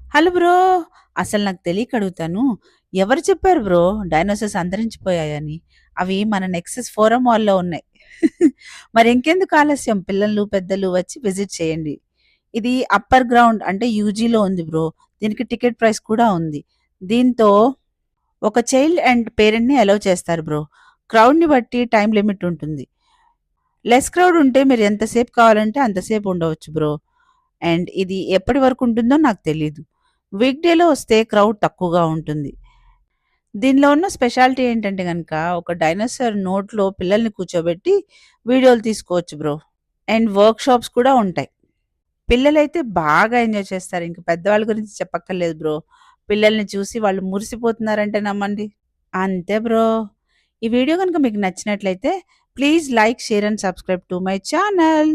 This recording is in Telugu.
Hello bro. అసలు నాకు తెలియక అడుగుతాను. ఎవరు చెప్పారు బ్రో డైనోసార్స్ అంతరించిపోయాయని? అవి మన నెక్సస్ ఫోరం మాల్‌లో ఉన్నాయి. మరి ఇంకెందుకు ఆలస్యం? పిల్లలు, పెద్దలు వచ్చి విజిట్ చేయండి. ఇది అప్పర్ గ్రౌండ్ అంటే యూజీలో ఉంది బ్రో. దీనికి టికెట్ ప్రైస్ కూడా ఉంది. దీంతో ఒక చైల్డ్ అండ్ పేరెంట్‌ని అలౌ చేస్తారు బ్రో. క్రౌడ్‌ని బట్టి టైమ్ లిమిట్ ఉంటుంది. లెస్ క్రౌడ్ ఉంటే మీరు ఎంతసేపు కావాలంటే అంతసేపు ఉండవచ్చు బ్రో. అండ్ ఇది ఎప్పటి వరకు ఉంటుందో నాకు తెలీదు. వీక్ డేలో వస్తే క్రౌడ్ తక్కువగా ఉంటుంది. దీనిలో ఉన్న స్పెషాలిటీ ఏంటంటే గనక ఒక డైనోసార్ నోట్లో పిల్లల్ని కూర్చోబెట్టి వీడియోలు తీసుకోవచ్చు బ్రో. అండ్ వర్క్ షాప్స్ కూడా ఉంటాయి. పిల్లలైతే బాగా ఎంజాయ్ చేస్తారు. ఇంక పెద్దవాళ్ళ గురించి చెప్పక్కర్లేదు బ్రో. పిల్లల్ని చూసి వాళ్ళు మురిసిపోతున్నారంటే నమ్మండి. అంతే బ్రో. ఈ వీడియో గనుక మీకు నచ్చినట్లయితే please like, share and subscribe to my channel.